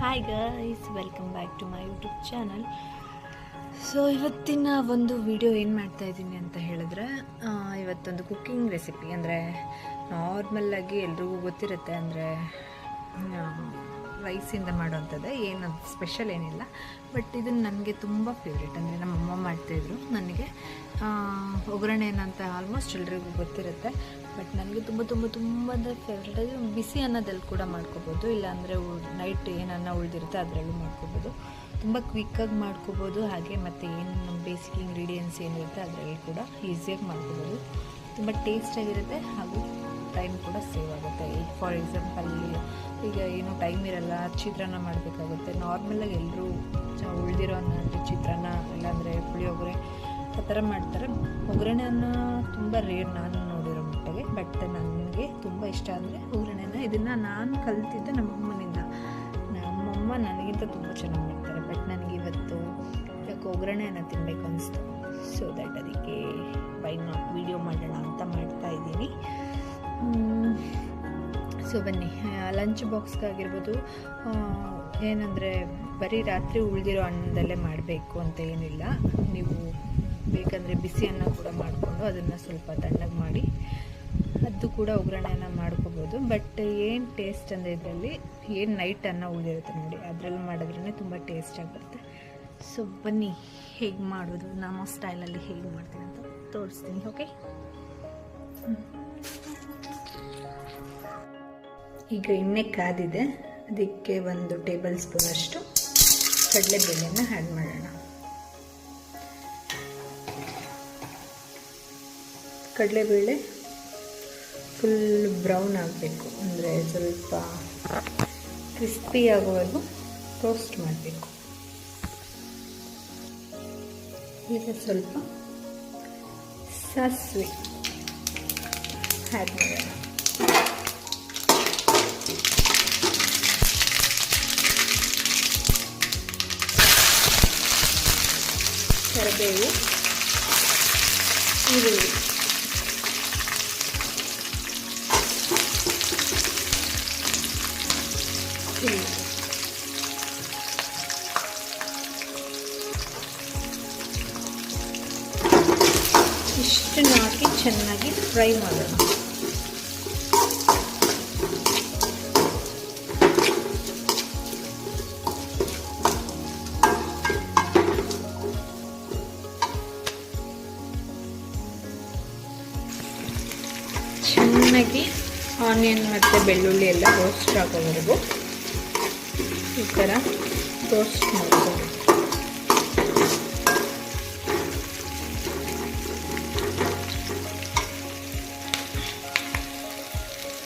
Hi guys, welcome back to my YouTube channel. So ಇವತ್ತಿನ ಒಂದು video ಏನು ಮಾಡ್ತಾ ಇದ್ದೀನಿ ಅಂತ ಹೇಳಿದ್ರೆ, ಇವತ್ತೊಂದು ಕುಕ್ಕಿಂಗ್ ರೆಸಿಪಿ. ಅಂದರೆ ನಾರ್ಮಲ್ಲಾಗಿ ಎಲ್ರಿಗೂ ಗೊತ್ತಿರುತ್ತೆ, ಅಂದರೆ ರೈಸಿಂದ ಮಾಡೋವಂಥದ್ದು, ಏನು ಸ್ಪೆಷಲ್ ಏನಿಲ್ಲ. ಬಟ್ ಇದನ್ನು ನನಗೆ ತುಂಬ ಫೇವ್ರೇಟ್. ಅಂದರೆ ನಮ್ಮಮ್ಮ ಮಾಡ್ತಾಯಿದ್ರು ನನಗೆ ಒಗ್ಗರಣೆ ಏನಂತ ಆಲ್ಮೋಸ್ಟ್ ಎಲ್ರಿಗೂ ಗೊತ್ತಿರುತ್ತೆ. ಬಟ್ ನನಗೆ ತುಂಬ ತುಂಬ ತುಂಬ ಅಂದರೆ ಫೇವ್ರೇಟ್. ಅದು ಬಿಸಿ ಅನ್ನೋದಲ್ಲಿ ಕೂಡ ಮಾಡ್ಕೋಬೋದು, ಇಲ್ಲಾಂದರೆ ನೈಟ್ ಏನು ಅನ್ನ ಉಳಿದಿರುತ್ತೆ ಅದರಲ್ಲೂ ಮಾಡ್ಕೋಬೋದು. ತುಂಬ ಕ್ವಿಕ್ಕಾಗಿ ಮಾಡ್ಕೋಬೋದು. ಹಾಗೆ ಮತ್ತು ಏನು ನಮ್ಮ ಬೇಸಿಕ್ ಇಂಗ್ರೀಡಿಯೆಂಟ್ಸ್ ಏನಿರುತ್ತೆ ಅದರಲ್ಲಿ ಕೂಡ ಈಸಿಯಾಗಿ ಮಾಡ್ಕೋಬೋದು. ತುಂಬ ಟೇಸ್ಟಾಗಿರುತ್ತೆ ಹಾಗೂ ಟೈಮ್ ಕೂಡ ಸೇವ್ ಆಗುತ್ತೆ. ಈಗ ಫಾರ್ ಎಕ್ಸಾಂಪಲ್, ಈಗ ಏನೂ ಟೈಮ್ ಇರಲ್ಲ, ಚಿತ್ರಾನ್ನ ಮಾಡಬೇಕಾಗುತ್ತೆ. ನಾರ್ಮಲಾಗಿ ಎಲ್ಲರೂ ಉಳಿದಿರೋ ಅನ್ನ ಚಿತ್ರಾನ್ನ ಇಲ್ಲಾಂದರೆ ಪುಳಿಯೋಗರೆ ಆ ಥರ ಮಾಡ್ತಾರೆ. ಒಗ್ಗರಣೆನ ತುಂಬ ರೇರ್ ನಾನು ನೋಡಿರೋ ಮಟ್ಟಿಗೆ. ಬಟ್ ನನಗೆ ತುಂಬ ಇಷ್ಟ ಅಂದರೆ ಒಗ್ಗರಣೆನ. ಇದನ್ನು ನಾನು ಕಲ್ತಿದ್ದೆ ನಮ್ಮಮ್ಮನಿಂದ. ನಮ್ಮಮ್ಮ ನನಗಿಂತ ತುಂಬ ಚೆನ್ನಾಗಿ ಮಾಡ್ತಾರೆ. ಬಟ್ ನನಗೆ ಇವತ್ತು ಯಾಕೆ ಒಗ್ಗರಣೆಯನ್ನು ತಿನ್ನಬೇಕು ಅನಿಸ್ತು. ಸೊ ದ್ಯಾಟ್ ಅದಕ್ಕೆ ಬೈ ನಾಟ್ ವೀಡಿಯೋ ಮಾಡೋಣ ಅಂತ ಮಾಡ್ತಾ ಇದ್ದೀನಿ. ಸೊ ಬನ್ನಿ, ಲಂಚ್ ಬಾಕ್ಸ್ಗಾಗಿರ್ಬೋದು, ಏನಂದರೆ ಬರೀ ರಾತ್ರಿ ಉಳಿದಿರೋ ಅನ್ನದಲ್ಲೇ ಮಾಡಬೇಕು ಅಂತ ಏನಿಲ್ಲ. ನೀವು ಬೇಕಂದರೆ ಬಿಸಿ ಅನ್ನ ಕೂಡ ಮಾಡಿಕೊಂಡು ಅದನ್ನು ಸ್ವಲ್ಪ ತಣ್ಣಗೆ ಮಾಡಿ ಅದು ಕೂಡ ಒಗ್ಗರಣೆನ ಮಾಡ್ಕೋಬೋದು. ಬಟ್ ಏನು ಟೇಸ್ಟ್ ಅಂದರೆ ಇದರಲ್ಲಿ ಏನು ನೈಟ್ ಅನ್ನ ಉಳಿದಿರುತ್ತೆ ನೋಡಿ, ಅದರಲ್ಲಿ ಮಾಡಿದ್ರೇ ತುಂಬ ಟೇಸ್ಟ್ ಆಗುತ್ತೆ. ಸೊ ಬನ್ನಿ, ಹೇಗೆ ಮಾಡೋದು ನಮ್ಮ ಸ್ಟೈಲಲ್ಲಿ ಹೇಗೆ ಮಾಡ್ತೀನಿ ಅಂತ ತೋರಿಸ್ತೀನಿ. ಓಕೆ, ಈಗ ಎಣ್ಣೆ ಕಾದಿದೆ, ಅದಕ್ಕೆ 1 ಟೇಬಲ್ ಸ್ಪೂನಷ್ಟು ಕಡಲೆಬೇಳೆನ ಆ್ಯಡ್ ಮಾಡೋಣ. ಕಡಲೆಬೇಳೆ ಫುಲ್ ಬ್ರೌನ್ ಆಗಬೇಕು, ಅಂದರೆ ಸ್ವಲ್ಪ ಕ್ರಿಸ್ಪಿ ಆಗೋವರೆಗೂ ರೋಸ್ಟ್ ಮಾಡಬೇಕು. ಈಗ ಸ್ವಲ್ಪ ಸಾಸಿವೆ ಆ್ಯಡ್ ಮಾಡೋಣ. ಕರಿಬೇವು, ಈರುಳ್ಳಿ, ಇಷ್ಟನ್ನು ಹಾಕಿ ಚೆನ್ನಾಗಿ ಫ್ರೈ ಮಾಡೋಣ. ಚೆನ್ನಾಗಿ ಆನಿಯನ್ ಮತ್ತು ಬೆಳ್ಳುಳ್ಳಿ ಎಲ್ಲ ರೋಸ್ಟ್ ಆಗೋವರೆಗೂ ಈ ಥರ ರೋಸ್ಟ್ ಮಾಡ್ಬೋದು.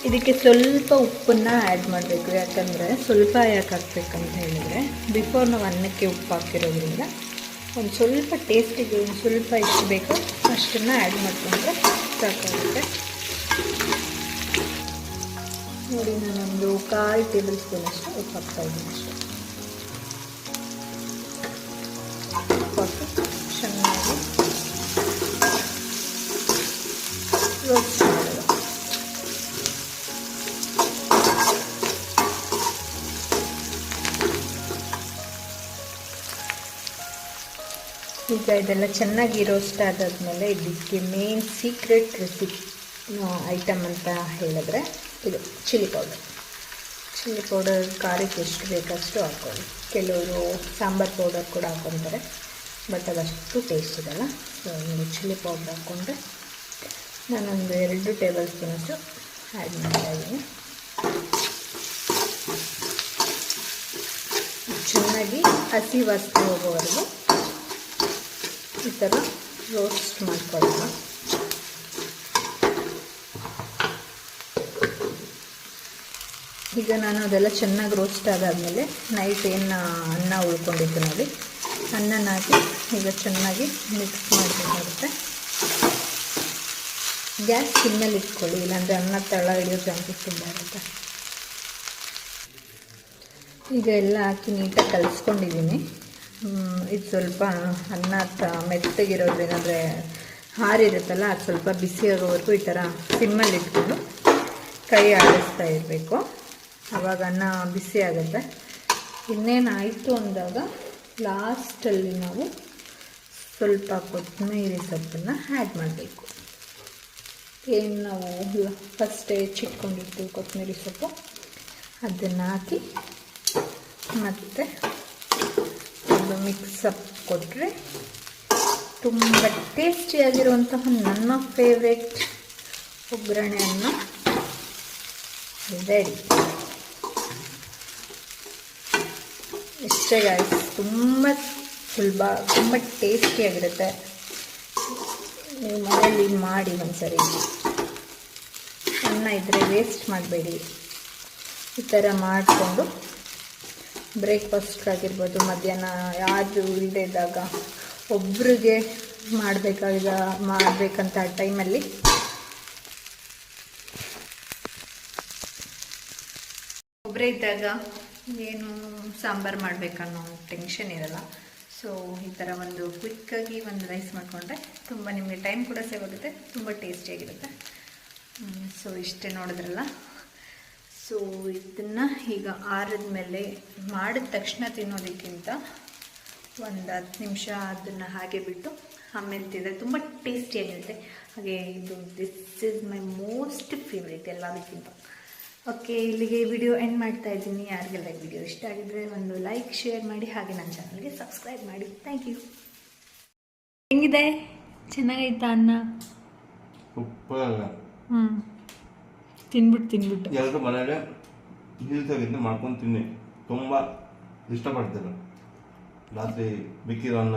ಇದಕ್ಕೆ ಸ್ವಲ್ಪ ಉಪ್ಪನ್ನು ಆ್ಯಡ್ ಮಾಡಬೇಕು. ಯಾಕಂದರೆ ಸ್ವಲ್ಪ ಯಾಕೆ ಹಾಕ್ಬೇಕಂತ ಹೇಳಿದರೆ, ಬಿಫೋರ್ ನಾವು ಅನ್ನಕ್ಕೆ ಉಪ್ಪು ಹಾಕಿರೋದ್ರಿಂದ ಒಂದು ಸ್ವಲ್ಪ ಟೇಸ್ಟಿಗೆ ಒಂದು ಸ್ವಲ್ಪ ಎಷ್ಟು ಬೇಕೋ ಅಷ್ಟನ್ನು ಆ್ಯಡ್ ಮಾಡಿಕೊಂಡ್ರೆ ಸಾಕಾಗುತ್ತೆ. ನೋಡಿ, ನಾನೊಂದು 1/4 ಟೇಬಲ್ ಸ್ಪೂನಷ್ಟು ಉಪ್ಪು ಹಾಕ್ತಾಯಿದ್ದೀನಿ ಅಷ್ಟೇ. ಉಪ್ಪು ಹಾಕಿ ಚೆನ್ನಾಗಿ ರೋಸ್ಟ್ ಮಾಡೋದು. ಈಗ ಇದೆಲ್ಲ ಚೆನ್ನಾಗಿ ರೋಸ್ಟ್ ಆದಾದ್ಮೇಲೆ ಇದಕ್ಕೆ ಮೇನ್ ಸೀಕ್ರೆಟ್ ರೆಸಿಪಿ ಐಟಮ್ ಅಂತ ಹೇಳಿದ್ರೆ ಇದು ಚಿಲ್ಲಿ ಪೌಡರ್. ಖಾರಕ್ಕೆ ಎಷ್ಟು ಬೇಕಷ್ಟು ಹಾಕ್ಕೊಳ್ಳಿ. ಕೆಲವರು ಸಾಂಬಾರು ಪೌಡರ್ ಕೂಡ ಹಾಕ್ಕೊತಾರೆ, ಬಟ್ ಅದಷ್ಟು ಟೇಸ್ಟ್ ಇರಲ್ಲ. ಸೊ ಒಂದು ಚಿಲ್ಲಿ ಪೌಡರ್ ಹಾಕ್ಕೊಂಡ್ರೆ ನಾನೊಂದು 2 ಟೇಬಲ್ ಸ್ಪೂನಷ್ಟು ಆ್ಯಡ್ ಮಾಡ್ತಾಯಿದ್ದೀನಿ. ಚೆನ್ನಾಗಿ ಹಸಿ ವಾಸನೆ ಹೋಗೋವರೆಗೂ ಈ ಥರ ರೋಸ್ಟ್ ಮಾಡ್ಕೊಳ್ಳೋಣ. ಈಗ ನಾನು ಅದೆಲ್ಲ ಚೆನ್ನಾಗಿ ರೋಸ್ಟ್ ಆದಾದಮೇಲೆ ನೈಟ್ ಏನು ಅನ್ನ ಉಳ್ಕೊಂಡಿದ್ದು ನೋಡಿ, ಅನ್ನನ ಹಾಕಿ ಈಗ ಚೆನ್ನಾಗಿ ಮಿಕ್ಸ್ ಮಾಡಬೇಕಾಗುತ್ತೆ. ಗ್ಯಾಸ್ ಸಿಮ್ಮಲ್ಲಿ ಇಟ್ಕೊಳ್ಳಿ, ಇಲ್ಲಾಂದರೆ ಅನ್ನ ತಳ ಹಿಡಿಯೋ ಚಾನ್ಸಸ್ ತುಂಬ ಇರುತ್ತೆ. ಈಗ ಎಲ್ಲ ಹಾಕಿ ನೀಟಾಗಿ ಕಲಿಸ್ಕೊಂಡಿದ್ದೀನಿ. ಇದು ಸ್ವಲ್ಪ ಅನ್ನ ಮೆತ್ತಗಿರೋದ್ರಿಂದ, ಅಂದರೆ ಹಾರಿರುತ್ತಲ್ಲ, ಅದು ಸ್ವಲ್ಪ ಬಿಸಿ ಆಗೋವರೆಗೂ ಈ ಥರ ಸಿಮ್ಮಲ್ಲಿ ಇಟ್ಕೊಂಡು ಕೈ ಆಡಿಸ್ತಾ ಇರಬೇಕು. ಆವಾಗ ಅನ್ನ ಬಿಸಿ ಆಗುತ್ತೆ. ಇನ್ನೇನಾಯಿತು ಅಂದಾಗ ಲಾಸ್ಟಲ್ಲಿ ನಾವು ಸ್ವಲ್ಪ ಕೊತ್ತಂಬರಿ ಸೊಪ್ಪನ್ನು ಆ್ಯಡ್ ಮಾಡಬೇಕು. ಏನು ನಾವು ಫಸ್ಟೇ ಹೆಚ್ಚಿಟ್ಕೊಂಡಿರ್ತೀವಿ ಕೊತ್ತಂಬರಿ ಸೊಪ್ಪು, ಅದನ್ನು ಹಾಕಿ ಮತ್ತು ಒಂದು ಮಿಕ್ಸಪ್ ಕೊಟ್ಟರೆ ತುಂಬ ಟೇಸ್ಟಿಯಾಗಿರುವಂತಹ ನನ್ನ ಫೇವ್ರೆಟ್ ಒಗ್ಗರಣೆ ಅನ್ನ ರೆಡಿ. ಇಷ್ಟೇ ಗಾಯ್ಸ್, ತುಂಬ ಸುಲಭ, ತುಂಬ ಟೇಸ್ಟಿಯಾಗಿರುತ್ತೆ. ನೀವು ಮನೆಯಲ್ಲಿ ಮಾಡಿ ಒಂದ್ಸರಿ. ಅನ್ನ ಇದ್ದರೆ ವೇಸ್ಟ್ ಮಾಡಬೇಡಿ. ಈ ಥರ ಮಾಡಿಕೊಂಡು ಬ್ರೇಕ್ಫಾಸ್ಟ್ಗಾಗಿರ್ಬೋದು, ಮಧ್ಯಾಹ್ನ ಯಾರು ಇಲ್ಲದೆ ಇದ್ದಾಗ ಒಬ್ರಿಗೆ ಮಾಡಬೇಕಂತ ಟೈಮಲ್ಲಿ ಒಬ್ಬರೇ ಇದ್ದಾಗ ಏನು ಸಾಂಬಾರು ಮಾಡಬೇಕನ್ನೋ ಟೆನ್ಷನ್ ಇರಲ್ಲ. ಸೊ ಈ ಥರ ಒಂದು ಕ್ವಿಕ್ಕಾಗಿ ಒಂದು ರೈಸ್ ಮಾಡಿಕೊಂಡ್ರೆ ತುಂಬ ನಿಮಗೆ ಟೈಮ್ ಕೂಡ ಸೇವ್ ಆಗುತ್ತೆ, ತುಂಬ ಟೇಸ್ಟಿಯಾಗಿರುತ್ತೆ. ಸೊ ಇಷ್ಟೇ ನೋಡಿದ್ರಲ್ಲ. ಸೊ ಇದನ್ನು ಈಗ ಆರಿದ ಮೇಲೆ ಮಾಡಿದ ತಕ್ಷಣ ತಿನ್ನೋದಕ್ಕಿಂತ ಒಂದು 10 ನಿಮಿಷ ಅದನ್ನು ಹಾಗೆ ಬಿಟ್ಟು ಆಮೇಲೆ ತಿಂದರೆ ತುಂಬ ಟೇಸ್ಟಿಯಾಗಿರುತ್ತೆ. ಹಾಗೆ ಇದು this is my most favourite ಎಲ್ಲದಕ್ಕಿಂತ. ಓಕೆ, ಇಲ್ಲಿಗೆ ವಿಡಿಯೋ ಎಂಡ್ ಮಾಡ್ತಾ ಇದ್ದೀನಿ. ಯಾರಿಗೆಲ್ಲ ವಿಡಿಯೋ ಇಷ್ಟ ಆಗಿದ್ರೆ ಒಂದು ಲೈಕ್, ಶೇರ್ ಮಾಡಿ, ಹಾಗೆ ನನ್ನ ಚಾನಲ್ಗೆ ಸಬ್ಸ್ಕ್ರೈಬ್ ಮಾಡಿ. Thank you. ಹೆಂಗಿದೆ? ಚೆನ್ನಾಗೈತಾ ಅನ್ನ? ತಿನ್ಬಿಟ್ಟು ಎಲ್ಲರೂ ಮನೇಲಿ ಹಿಲ್ಸಾಗಿದ್ದು ಮಾಡ್ಕೊಂಡು ತಿನ್ನಿ, ತುಂಬ ಇಷ್ಟಪಡ್ತಾರೆ. ರಾತ್ರಿ ಬಿಕ್ಕಿರೋ ಅನ್ನ